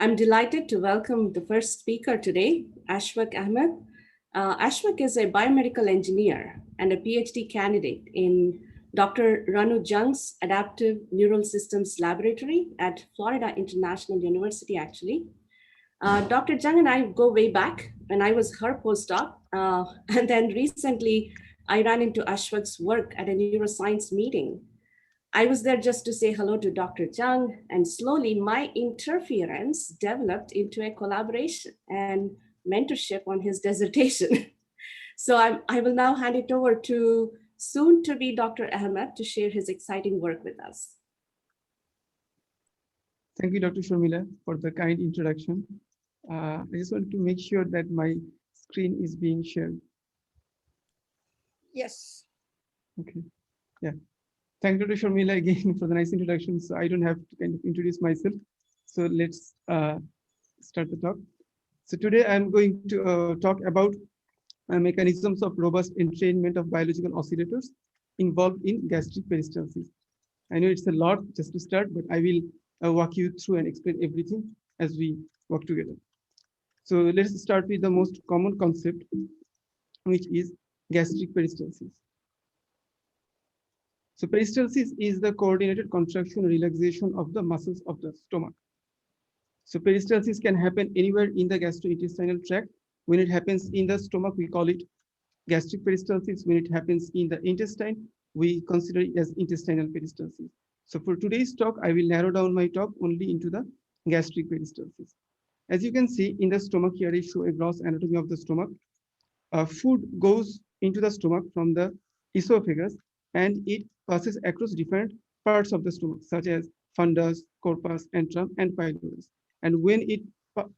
I'm delighted to welcome the first speaker today, Ashfaq Ahmed. Ashfaq is a biomedical engineer and a PhD candidate in Dr. Ranu Jung's Adaptive Neural Systems Laboratory at Florida International University, actually. Dr. Jung and I go way back when I was her postdoc. And then recently, I ran into Ashfaq's work at a neuroscience meeting. I was there just to say hello to Dr. Jung, and slowly my interference developed into a collaboration and mentorship on his dissertation. I will now hand it over to soon to be Dr. Ahmed to share his exciting work with us. Thank you, Dr. Sharmila, for the kind introduction. I just want to make sure that my screen is being shared. Yes. Okay. Yeah. Thank you, Dr. Sharmila, again for the nice introduction. So I don't have to kind of introduce myself. So let's start the talk. So today I'm going to talk about mechanisms of robust entrainment of biological oscillators involved in gastric peristalsis. I know it's a lot just to start, but I will walk you through and explain everything as we work together. So let's start with the most common concept, which is gastric peristalsis. So peristalsis is the coordinated contraction and relaxation of the muscles of the stomach. So peristalsis can happen anywhere in the gastrointestinal tract. When it happens in the stomach, we call it gastric peristalsis. When it happens in the intestine, we consider it as intestinal peristalsis. So for today's talk, I will narrow down my talk only into the gastric peristalsis. As you can see in the stomach here, I show a gross anatomy of the stomach. Food goes into the stomach from the esophagus and it passes across different parts of the stomach, such as fundus, corpus, antrum, and pylorus. And when it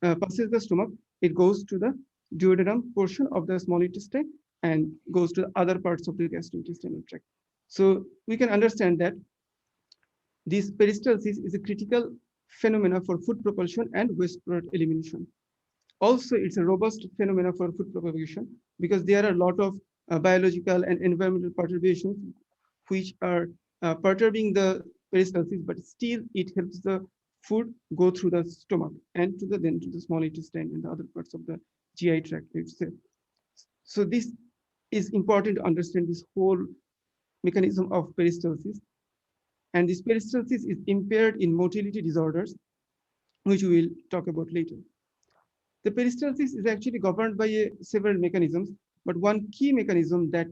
passes the stomach, it goes to the duodenum portion of the small intestine and goes to other parts of the gastrointestinal tract. So we can understand that this peristalsis is a critical phenomena for food propulsion and waste product elimination. Also, it's a robust phenomena for food propagation because there are a lot of biological and environmental perturbations which are perturbing the peristalsis, but still it helps the food go through the stomach and then to the small intestine and the other parts of the GI tract itself. So this is important to understand this whole mechanism of peristalsis. And this peristalsis is impaired in motility disorders, which we will talk about later. The peristalsis is actually governed by several mechanisms, but one key mechanism that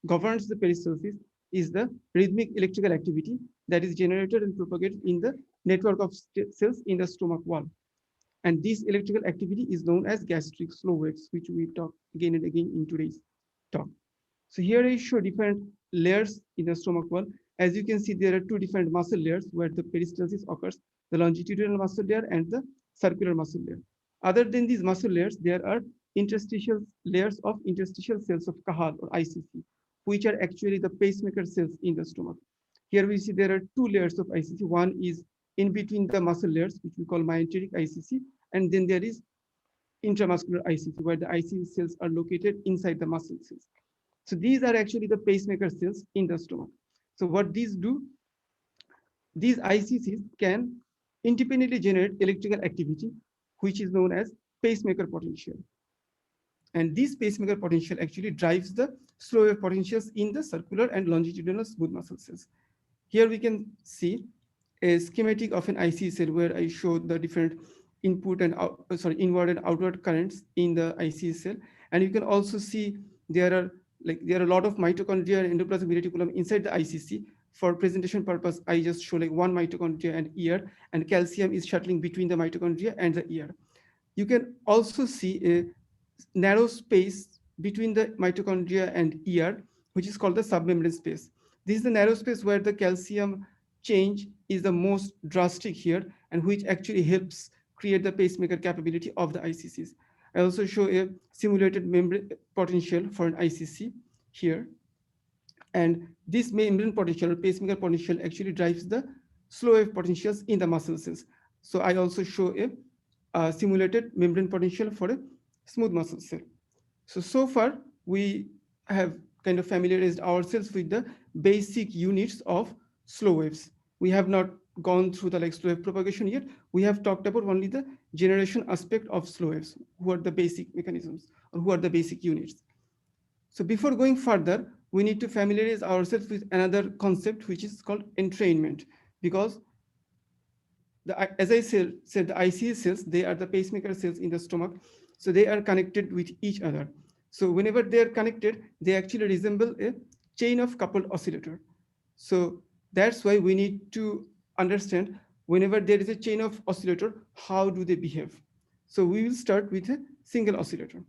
governs the peristalsis is the rhythmic electrical activity that is generated and propagated in the network of cells in the stomach wall. And this electrical activity is known as gastric slow waves, which we talk again and again in today's talk. So here I show different layers in the stomach wall. As you can see, there are two different muscle layers where the peristalsis occurs, the longitudinal muscle layer and the circular muscle layer. Other than these muscle layers, there are interstitial layers of interstitial cells of Cajal or ICC, which are actually the pacemaker cells in the stomach. Here we see there are two layers of ICC. One is in between the muscle layers, which we call myenteric ICC, and then there is intramuscular ICC, where the ICC cells are located inside the muscle cells. So these are actually the pacemaker cells in the stomach. So what these do, these ICCs can independently generate electrical activity, which is known as pacemaker potential. And this pacemaker potential actually drives the slow wave potentials in the circular and longitudinal smooth muscle cells. Here we can see a schematic of an IC cell where I show the different input and inward and outward currents in the IC cell. And you can also see there are a lot of mitochondria and endoplasmic reticulum inside the ICC. For presentation purpose, I just show like one mitochondria and ear, and calcium is shuttling between the mitochondria and the ear. You can also see a narrow space between the mitochondria and ear, which is called the submembrane space. This is the narrow space where the calcium change is the most drastic here, and which actually helps create the pacemaker capability of the ICCs. I also show a simulated membrane potential for an ICC here. And this membrane potential or pacemaker potential actually drives the slow wave potentials in the muscle cells. So I also show a simulated membrane potential for a smooth muscle cell. So far, we have kind of familiarized ourselves with the basic units of slow waves. We have not gone through the like slow wave propagation yet. We have talked about only the generation aspect of slow waves, who are the basic mechanisms or who are the basic units. So before going further, we need to familiarize ourselves with another concept, which is called entrainment, because as I said, the ICA cells, they are the pacemaker cells in the stomach. So they are connected with each other. So whenever they are connected, they actually resemble a chain of coupled oscillator. So that's why we need to understand whenever there is a chain of oscillator, how do they behave? So we will start with a single oscillator.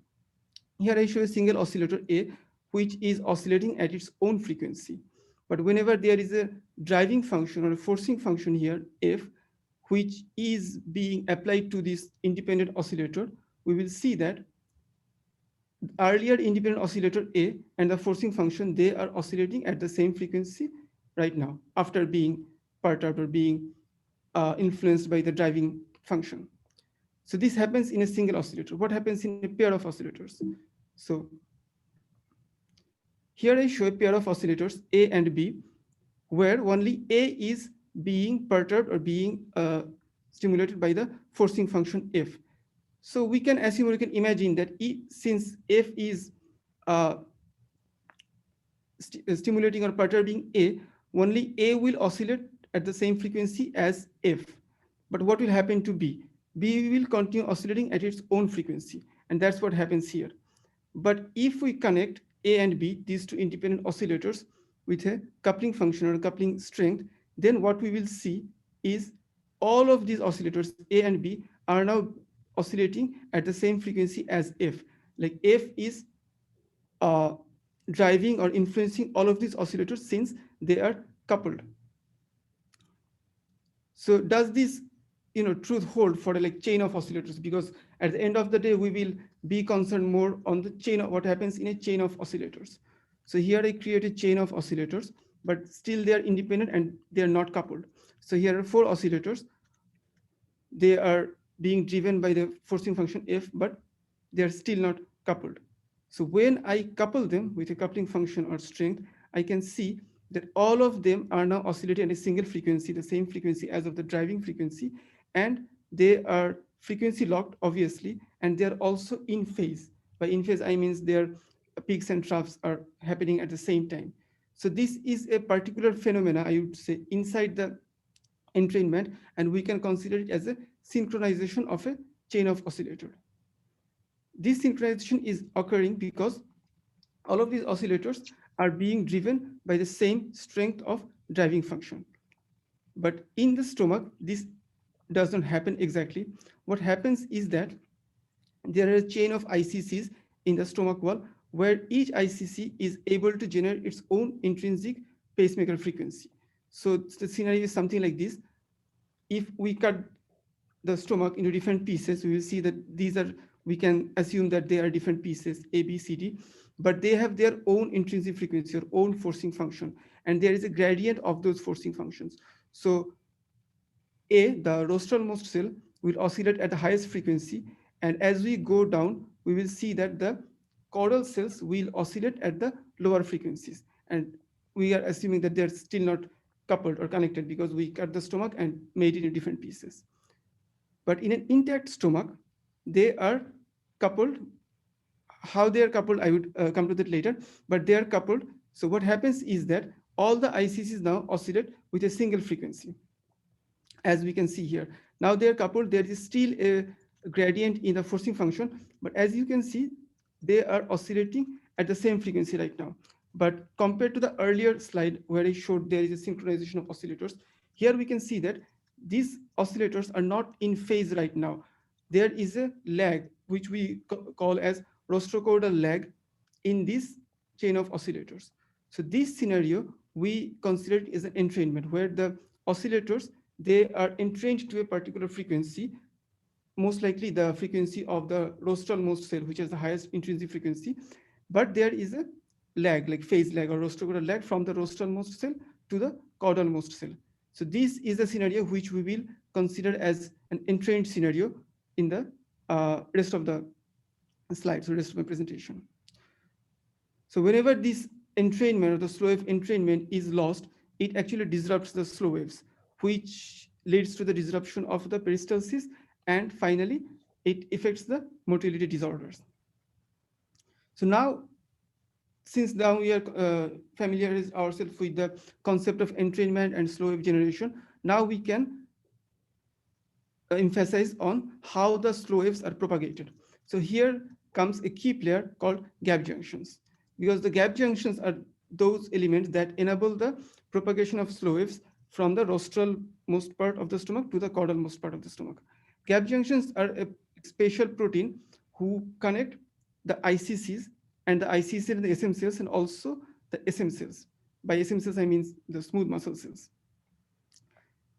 Here I show a single oscillator A, which is oscillating at its own frequency. But whenever there is a driving function or a forcing function here, F, which is being applied to this independent oscillator, we will see that earlier independent oscillator A and the forcing function, they are oscillating at the same frequency right now after being perturbed or being influenced by the driving function. So this happens in a single oscillator. What happens in a pair of oscillators? So here I show a pair of oscillators A and B, where only A is being perturbed or being stimulated by the forcing function F. So we can assume, or we can imagine that since F is uh, stimulating or perturbing A, only A will oscillate at the same frequency as F. But what will happen to B? B will continue oscillating at its own frequency, and that's what happens here. But if we connect A and B, these two independent oscillators, with a coupling function or coupling strength, then what we will see is all of these oscillators, A and B, are now oscillating at the same frequency as F. Like F is uh, driving or influencing all of these oscillators since they are coupled. So does this truth hold for a like chain of oscillators? Because at the end of the day, we will be concerned more on the chain of what happens in a chain of oscillators. So here I create a chain of oscillators, but still they are independent and they are not coupled. So here are 4 oscillators. They are being driven by the forcing function F, but they are still not coupled. So when I couple them with a coupling function or strength, I can see that all of them are now oscillating at a single frequency, the same frequency as of the driving frequency, and they are frequency locked, obviously, and they are also in phase. By in phase, I means their peaks and troughs are happening at the same time. So this is a particular phenomena, I would say, inside the entrainment, and we can consider it as a synchronization of a chain of oscillator. This synchronization is occurring because all of these oscillators are being driven by the same strength of driving function. But in the stomach, this doesn't happen exactly. What happens is that there are a chain of ICCs in the stomach wall where each ICC is able to generate its own intrinsic pacemaker frequency. So the scenario is something like this. If we cut the stomach into different pieces, we will see that these are, we can assume that they are different pieces, A, B, C, D, but they have their own intrinsic frequency or own forcing function, and there is a gradient of those forcing functions. So A, the rostralmost cell, will oscillate at the highest frequency, and as we go down, we will see that the caudal cells will oscillate at the lower frequencies, and we are assuming that they're still not coupled or connected because we cut the stomach and made it in different pieces. But in an intact stomach, they are coupled. How they are coupled, I would come to that later, but they are coupled. So what happens is that all the ICCs now oscillate with a single frequency, as we can see here. Now they are coupled, there is still a gradient in the forcing function, but as you can see, they are oscillating at the same frequency right now. But compared to the earlier slide where I showed there is a synchronization of oscillators, here we can see that these oscillators are not in phase right now. There is a lag, which we call as rostrocaudal lag in this chain of oscillators. So this scenario, we consider it as an entrainment where the oscillators, they are entrained to a particular frequency, most likely the frequency of the rostralmost cell, which is the highest intrinsic frequency, but there is a lag, like phase lag or rostrocaudal lag from the rostralmost cell to the caudalmost cell. So this is a scenario which we will consider as an entrained scenario in the rest of the slides, or rest of my presentation. So whenever this entrainment or the slow wave entrainment is lost, it actually disrupts the slow waves. which leads to the disruption of the peristalsis, and finally, it affects the motility disorders. So now, since now we are familiar ourselves with the concept of entrainment and slow wave generation, now we can emphasize on how the slow waves are propagated. So here comes a key player called gap junctions, because the gap junctions are those elements that enable the propagation of slow waves from the rostral most part of the stomach to the caudal most part of the stomach. Gap junctions are a special protein who connect the ICCs, and the ICCs and the SM cells, and also the SM cells. By SM cells, I mean the smooth muscle cells.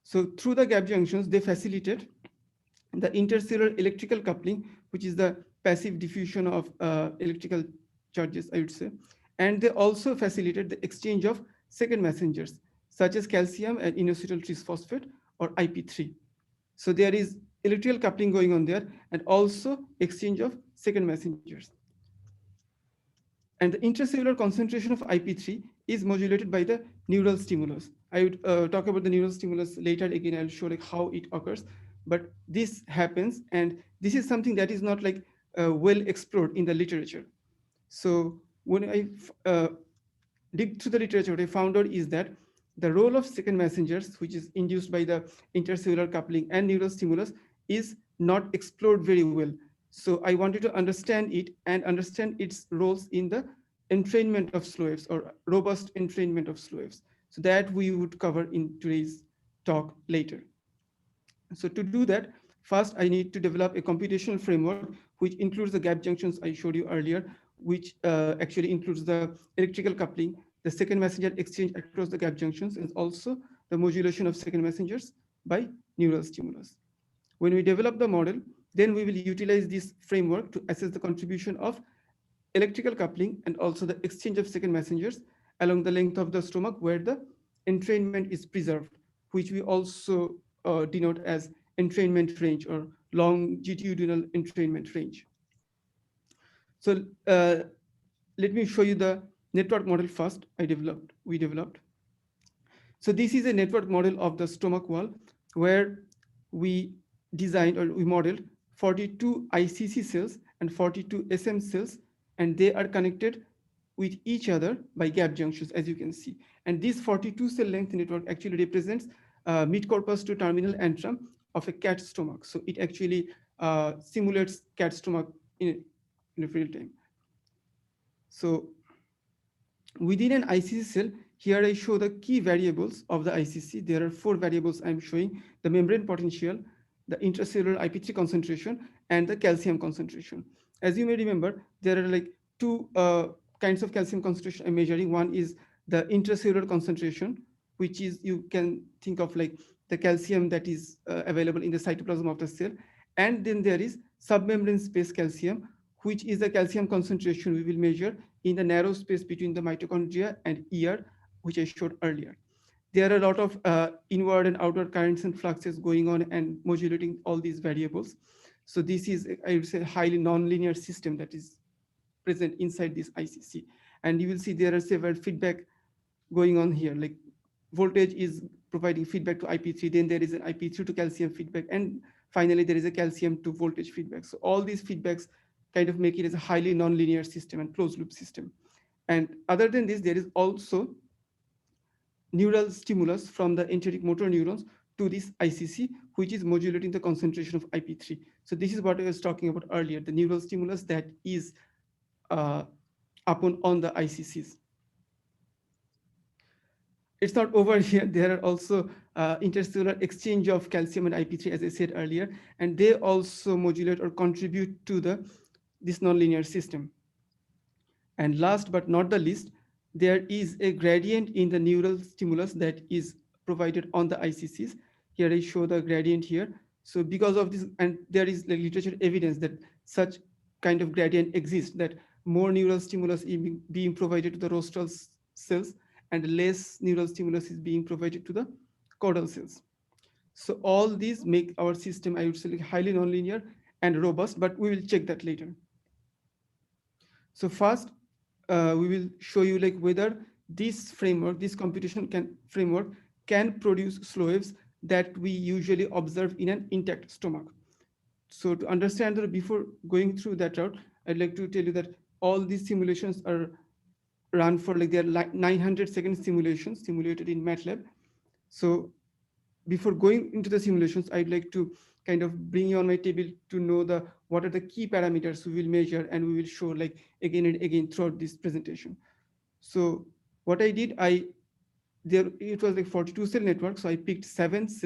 So through the gap junctions, they facilitate the intercellular electrical coupling, which is the passive diffusion of electrical charges, I would say. And they also facilitate the exchange of second messengers, such as calcium and inositol trisphosphate, or IP3. So there is electrical coupling going on there, and also exchange of second messengers. And the intracellular concentration of IP3 is modulated by the neural stimulus. I would talk about the neural stimulus later. Again, I'll show like how it occurs. But this happens, and this is something that is not like well explored in the literature. So when I dig through the literature, what I found out is that the role of second messengers, which is induced by the intercellular coupling and neural stimulus, is not explored very well. So I wanted to understand it and understand its roles in the entrainment of slow waves, or robust entrainment of slow waves. So that we would cover in today's talk later. So to do that, first I need to develop a computational framework, which includes the gap junctions I showed you earlier, which actually includes the electrical coupling, the second messenger exchange across the gap junctions, and also the modulation of second messengers by neural stimulus. When we develop the model, then we will utilize this framework to assess the contribution of electrical coupling and also the exchange of second messengers along the length of the stomach where the entrainment is preserved, which we also denote as entrainment range or longitudinal entrainment range. So let me show you the network model first we developed. So this is a network model of the stomach wall where we designed, or we modeled 42 ICC cells and 42 SM cells, and they are connected with each other by gap junctions, as you can see. And this 42 cell length network actually represents mid-corpus to terminal antrum of a cat stomach. So it actually simulates cat stomach in real time. So within an ICC cell, here I show the key variables of the ICC. There are 4 variables I'm showing: the membrane potential, the intracellular IP3 concentration, and the calcium concentration. As you may remember, there are like 2 kinds of calcium concentration I'm measuring. One is the intracellular concentration, which is, you can think of like the calcium that is available in the cytoplasm of the cell. And then there is submembrane space calcium, which is the calcium concentration we will measure in the narrow space between the mitochondria and ER, which I showed earlier. There are a lot of inward and outward currents and fluxes going on and modulating all these variables. So this is, I would say, a highly nonlinear system that is present inside this ICC. And you will see there are several feedback going on here, like voltage is providing feedback to IP3, then there is an IP3 to calcium feedback, and finally there is a calcium to voltage feedback. So all these feedbacks kind of make it as a highly nonlinear system and closed loop system. And other than this, there is also neural stimulus from the enteric motor neurons to this ICC, which is modulating the concentration of IP3. So this is what I was talking about earlier, the neural stimulus that is upon on the ICCs. It's not over here. There are also intercellular exchange of calcium and IP3, as I said earlier, and they also modulate or contribute to this nonlinear system. And last but not the least, there is a gradient in the neural stimulus that is provided on the ICCs. Here I show the gradient here. So because of this, and there is like literature evidence that such kind of gradient exists, that more neural stimulus is being provided to the rostral cells and less neural stimulus is being provided to the caudal cells. So all these make our system, I would say, like highly nonlinear and robust, but we will check that later. So first, we will show you like whether this framework, this computation framework can produce slow waves that we usually observe in an intact stomach. So to understand that, before going through that route, I'd like to tell you that all these simulations are run for like they're like 900-second simulations simulated in MATLAB. So before going into the simulations, I'd like to kind of bring you on my table to know the what are the key parameters we will measure and we will show like again and again throughout this presentation. So what I did, there it was like 42 cell network, so I picked cells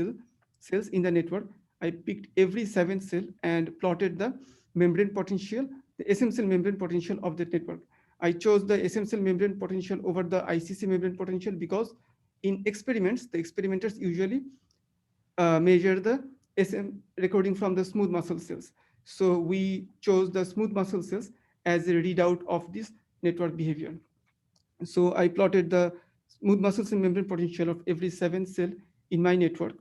in the network. I picked every 7 cell and plotted the membrane potential, the SM cell membrane potential of the network. I chose the SM cell membrane potential over the ICC membrane potential because in experiments, the experimenters usually measure the SM recording from the smooth muscle cells. So we chose the smooth muscle cells as a readout of this network behavior. So I plotted the smooth muscle cell membrane potential of every 7 cell in my network.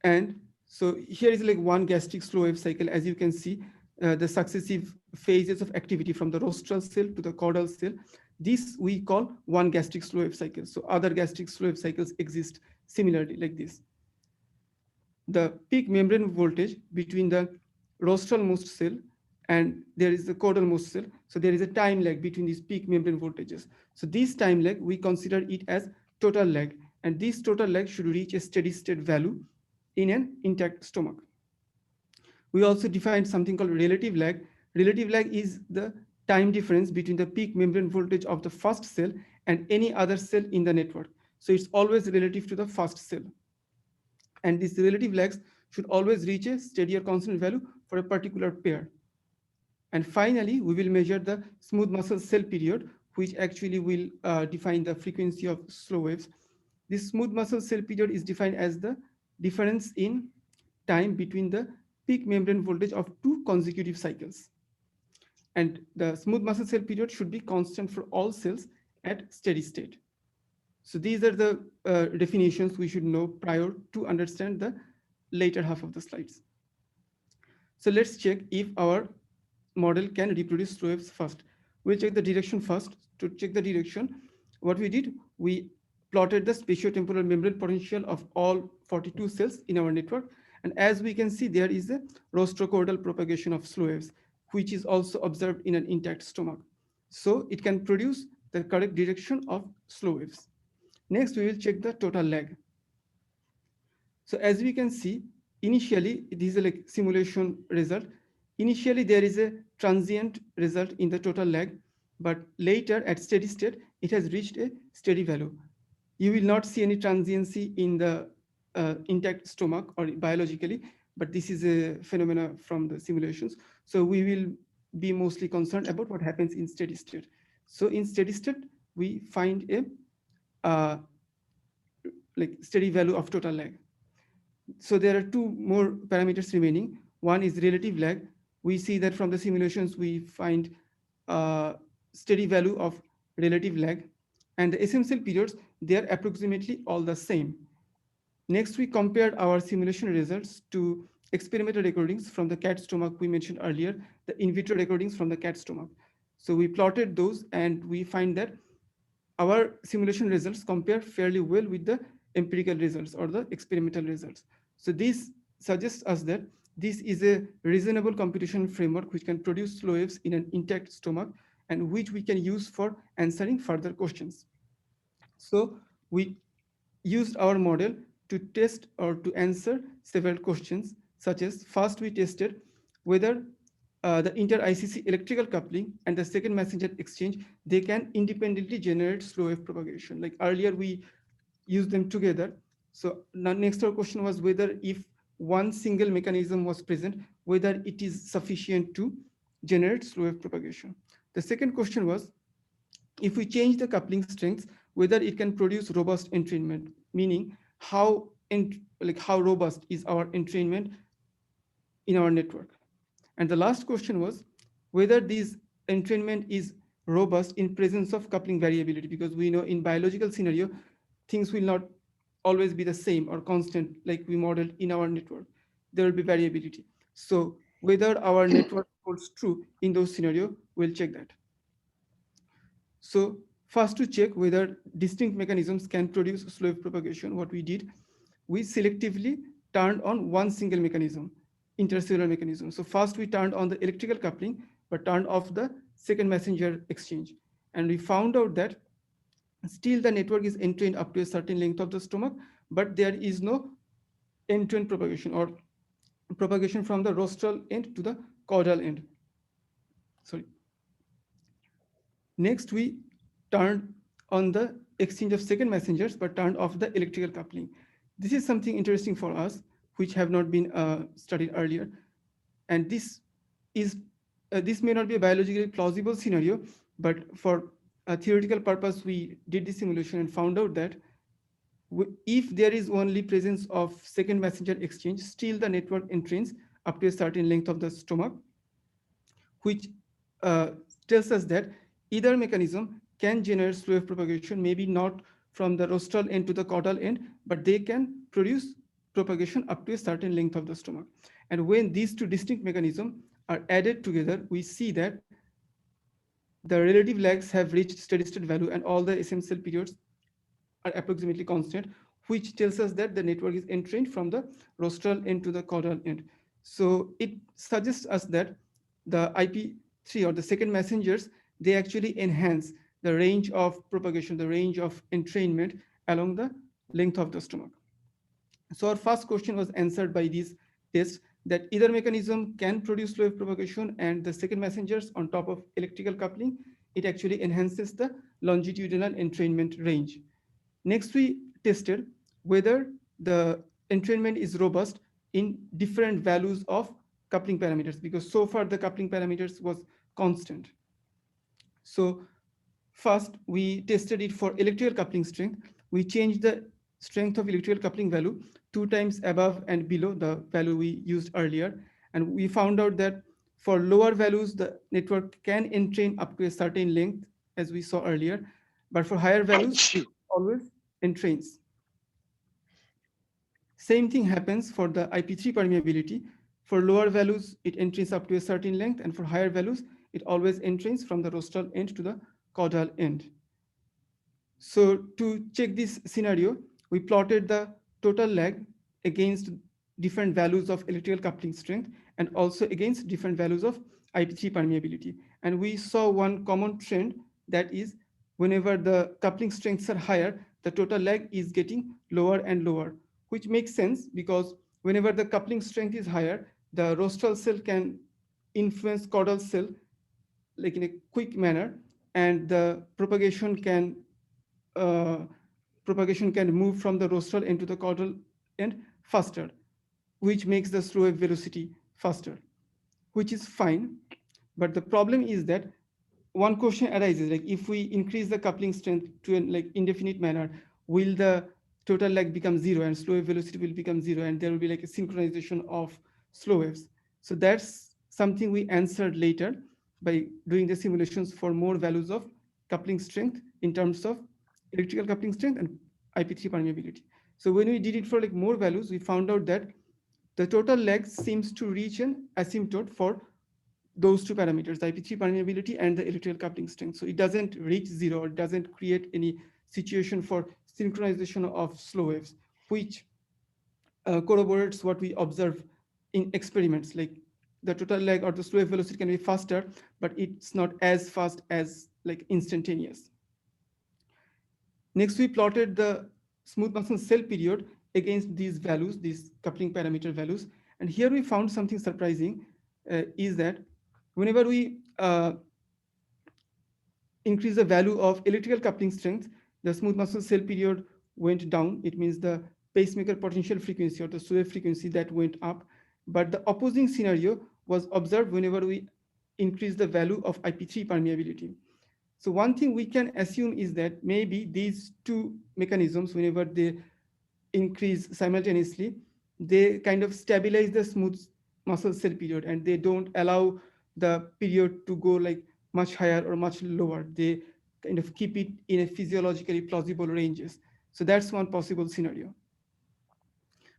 And so here is like one gastric slow wave cycle. As you can see, the successive phases of activity from the rostral cell to the caudal cell. This we call one gastric slow wave cycle. So other gastric slow wave cycles exist similarly like this. The peak membrane voltage between the rostralmost cell and there is the caudalmost cell. So there is a time lag between these peak membrane voltages. So this time lag, we consider it as total lag. And this total lag should reach a steady state value in an intact stomach. We also defined something called relative lag. Relative lag is the time difference between the peak membrane voltage of the first cell and any other cell in the network. So it's always relative to the first cell. And these relative lags should always reach a steady or constant value for a particular pair. And finally, we will measure the smooth muscle cell period, which actually will define the frequency of slow waves. This smooth muscle cell period is defined as the difference in time between the peak membrane voltage of 2 consecutive cycles. And the smooth muscle cell period should be constant for all cells at steady state. So these are the definitions we should know prior to understand the later half of the slides. So let's check if our model can reproduce slow waves first. We'll check the direction first. To check the direction, what we did, we plotted the spatiotemporal membrane potential of all 42 cells in our network. And as we can see, there is a rostrocaudal propagation of slow waves, which is also observed in an intact stomach. So it can produce the correct direction of slow waves. Next, we will check the total lag. So as we can see, initially, it is a like simulation result. Initially, there is a transient result in the total lag, but later at steady state, it has reached a steady value. You will not see any transiency in the intact stomach or biologically, but this is a phenomena from the simulations. So we will be mostly concerned about what happens in steady state. So in steady state, we find a like steady value of total lag. So there are two more parameters remaining. One is relative lag. We see that from the simulations, we find a steady value of relative lag. And the SM cell periods, they are approximately all the same. Next, we compared our simulation results to experimental recordings from the cat stomach we mentioned earlier, the in vitro recordings from the cat stomach. So we plotted those and we find that our simulation results compare fairly well with the empirical results or the experimental results. So this suggests us that this is a reasonable computation framework which can produce slow waves in an intact stomach and which we can use for answering further questions. So we used our model to test or to answer several questions, such as first we tested whether the inter-ICC electrical coupling and the second messenger exchange, they can independently generate slow wave propagation. Like earlier we used them together. So now next our question was whether if one single mechanism was present, whether it is sufficient to generate slow wave propagation. The second question was, if we change the coupling strengths, whether it can produce robust entrainment, meaning how robust is our entrainment in our network. And the last question was whether this entrainment is robust in presence of coupling variability, because we know in biological scenario, things will not always be the same or constant like we modeled in our network. There will be variability. So whether our network holds true in those scenarios, we'll check that. So first, to check whether distinct mechanisms can produce slow wave propagation, what we did, we selectively turned on one single mechanism, intercellular mechanism. So first we turned on the electrical coupling, but turned off the second messenger exchange. And we found out that still the network is entrained up to a certain length of the stomach, but there is no end-to-end propagation or propagation from the rostral end to the caudal end. Sorry. Next, we turned on the exchange of second messengers, but turned off the electrical coupling. This is something interesting for us, which have not been studied earlier. And is this may not be a biologically plausible scenario, but for a theoretical purpose, we did the simulation and found out that if there is only presence of second messenger exchange, still the network entrains up to a certain length of the stomach, which uh, tells us that either mechanism can generate slow wave propagation, maybe not from the rostral end to the caudal end, but they can produce propagation up to a certain length of the stomach. And when these two distinct mechanisms are added together, we see that the relative lags have reached steady state value and all the essential periods are approximately constant, which tells us that the network is entrained from the rostral end to the caudal end. So it suggests us that the IP3 or the second messengers, they actually enhance the range of propagation, the range of entrainment along the length of the stomach. So our first question was answered by these tests that either mechanism can produce slow wave propagation, and the second messengers on top of electrical coupling, it actually enhances the longitudinal entrainment range. Next, we tested whether the entrainment is robust in different values of coupling parameters, because so far the coupling parameters was constant. So first, we tested it for electrical coupling strength. We changed the strength of electrical coupling value 2 times above and below the value we used earlier. And we found out that for lower values, the network can entrain up to a certain length, as we saw earlier. But for higher values, it always entrains. Same thing happens for the IP3 permeability. For lower values, it entrains up to a certain length, and for higher values, it always entrains from the rostral end to the caudal end. So to check this scenario, we plotted the total lag against different values of electrical coupling strength and also against different values of IP3 permeability. And we saw one common trend, that is whenever the coupling strengths are higher, the total lag is getting lower and lower, which makes sense because whenever the coupling strength is higher, the rostral cell can influence caudal cell like in a quick manner, and the uh, propagation can move from the rostral end to the caudal end faster, which makes the slow wave velocity faster, which is fine. But the problem is that one question arises, like if we increase the coupling strength to an like indefinite manner, will the total lag become zero and slow wave velocity will become zero, and there will be like a synchronization of slow waves. So that's something we answered later by doing the simulations for more values of coupling strength in terms of electrical coupling strength and IP3 permeability. So when we did it for like more values, we found out that the total lag seems to reach an asymptote for those two parameters, the IP3 permeability and the electrical coupling strength. So it doesn't reach zero, it doesn't create any situation for synchronization of slow waves, which corroborates what we observe in experiments. Like the total lag or the slow wave velocity can be faster, but it's not as fast as like instantaneous. Next, we plotted the smooth muscle cell period against these values, these coupling parameter values. And here we found something surprising, is that whenever we increase the value of electrical coupling strength, the smooth muscle cell period went down. It means the pacemaker potential frequency or the slow wave frequency that went up. But the opposing scenario was observed whenever we increase the value of IP3 permeability. So one thing we can assume is that maybe these two mechanisms, whenever they increase simultaneously, they kind of stabilize the smooth muscle cell period and they don't allow the period to go like much higher or much lower. They kind of keep it in a physiologically plausible ranges. So that's one possible scenario.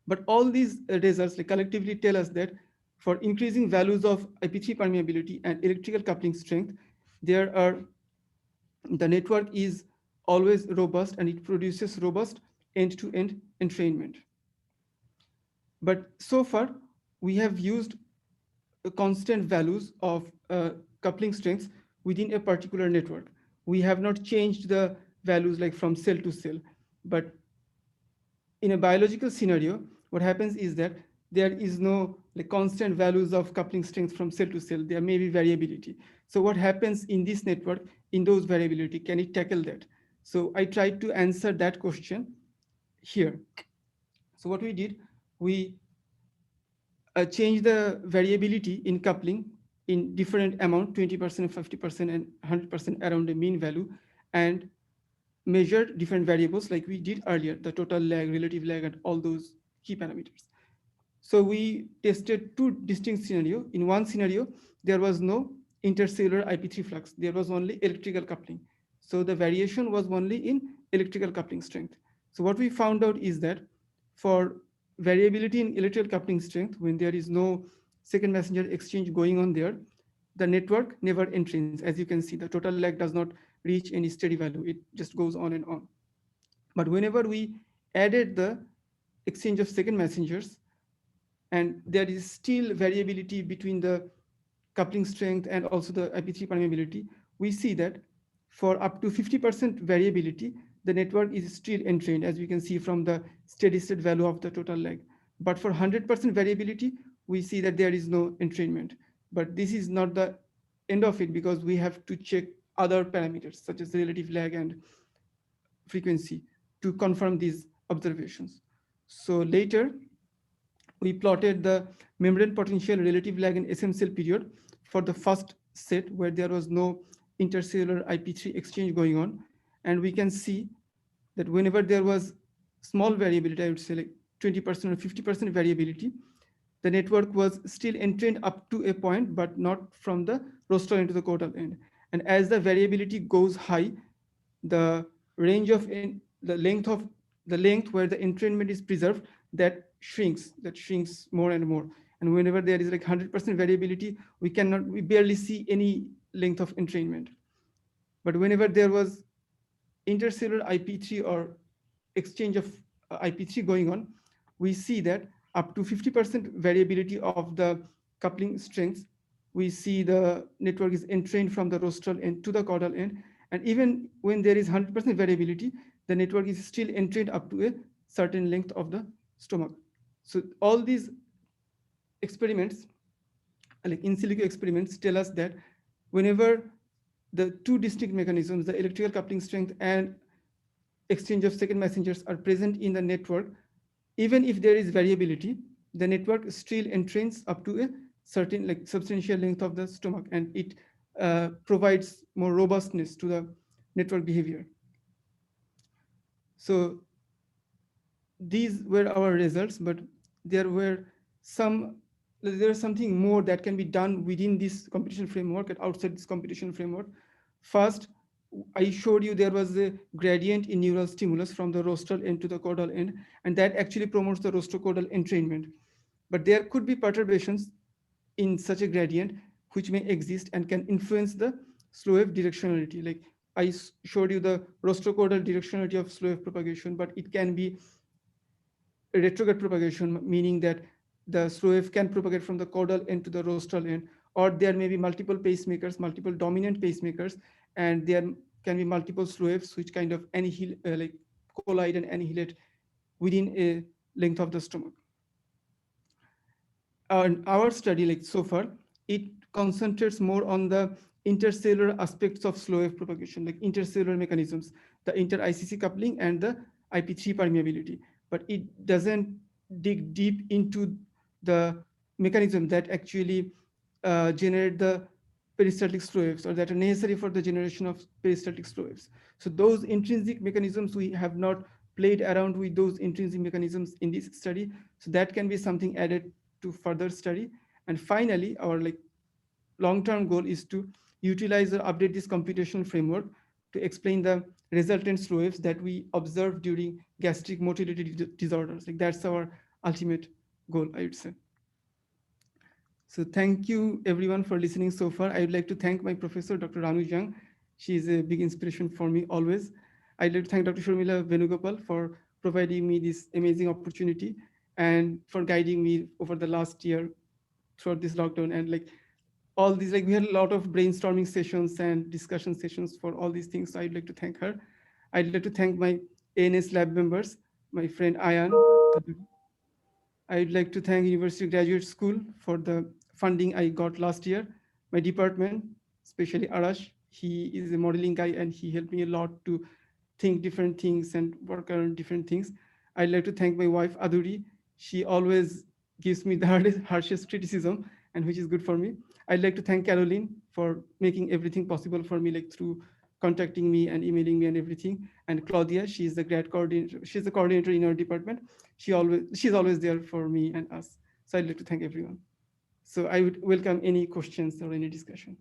But all these results like collectively tell us that for increasing values of IP3 permeability and electrical coupling strength, the network is always robust and it produces robust end-to-end entrainment. But so far, we have used constant values of coupling strengths within a particular network. We have not changed the values like from cell to cell. But in a biological scenario, what happens is that there is no like constant values of coupling strength from cell to cell. There may be variability. So what happens in this network in those variability? Can it tackle that? So I tried to answer that question here. So what we did, we change the variability in coupling in different amount, 20%, 50%, and 100% around the mean value, and measured different variables like we did earlier, the total lag, relative lag, and all those key parameters. So we tested two distinct scenarios. In one scenario, there was no intercellular IP3 flux. There was only electrical coupling. So the variation was only in electrical coupling strength. So what we found out is that for variability in electrical coupling strength, when there is no second messenger exchange going on there, the network never entrains. As you can see, the total lag does not reach any steady value. It just goes on and on. But whenever we added the exchange of second messengers, and there is still variability between the coupling strength and also the IP3 permeability, we see that for up to 50% variability, the network is still entrained, as we can see from the steady state value of the total lag. But for 100% variability, we see that there is no entrainment. But this is not the end of it, because we have to check other parameters such as relative lag and frequency to confirm these observations. So later, we plotted the membrane potential, relative lag, and SM cell period for the first set where there was no intercellular IP3 exchange going on. And we can see that whenever there was small variability, I would say like 20% or 50% variability, the network was still entrained up to a point, but not from the rostral end to the caudal end. And as the variability goes high, the range of the length where the entrainment is preserved, that shrinks more and more. And whenever there is like 100% variability, we barely see any length of entrainment. But whenever there was intercellular IP3 or exchange of IP3 going on, we see that up to 50% variability of the coupling strengths, we see the network is entrained from the rostral end to the caudal end. And even when there is 100% variability, the network is still entrained up to a certain length of the stomach. So all these experiments, like in silico experiments, tell us that whenever the two distinct mechanisms, the electrical coupling strength and exchange of second messengers, are present in the network, even if there is variability, the network still entrains up to a certain like substantial length of the stomach, and it provides more robustness to the network behavior. So these were our results, but there is something more that can be done within this computational framework and outside this computational framework. First, I showed you there was a gradient in neural stimulus from the rostral end to the caudal end, and that actually promotes the rostrocaudal entrainment. But there could be perturbations in such a gradient which may exist and can influence the slow wave directionality. Like I showed you the rostrocaudal directionality of slow wave propagation, but it can be retrograde propagation, meaning that the slow wave can propagate from the caudal end to the rostral end, or there may be multiple pacemakers, multiple dominant pacemakers, and there can be multiple slow waves which kind of like collide and annihilate within a length of the stomach. Our study, like so far, it concentrates more on the intercellular aspects of slow wave propagation, like intercellular mechanisms, the inter-ICC coupling and the IP3 permeability. But it doesn't dig deep into the mechanism that actually generate the peristaltic slow waves, or that are necessary for the generation of peristaltic slow waves. So those intrinsic mechanisms, we have not played around with those intrinsic mechanisms in this study. So that can be something added to further study. And finally, our like long-term goal is to utilize or update this computational framework to explain the resultant slow waves that we observe during gastric motility disorders. Like that's our ultimate goal, I would say. So thank you everyone for listening so far. I would like to thank my professor, Dr. Ranu Jung. She is a big inspiration for me always. I'd like to thank Dr. Sharmila Venugopal for providing me this amazing opportunity. and for guiding me over the last year throughout this lockdown. And like all these, like we had a lot of brainstorming sessions and discussion sessions for all these things. So I'd like to thank her. I'd like to thank my ANS lab members, my friend Ayan. I'd like to thank University Graduate School for the funding I got last year. My department, especially Arash, he is a modeling guy and he helped me a lot to think different things and work around different things. I'd like to thank my wife Aduri. She always gives me the harshest criticism, and which is good for me. I'd like to thank Caroline for making everything possible for me, like through contacting me and emailing me and everything. And Claudia, she's the grad coordinator. She's the coordinator in our department. She's always there for me and us. So I'd like to thank everyone. So I would welcome any questions or any discussion.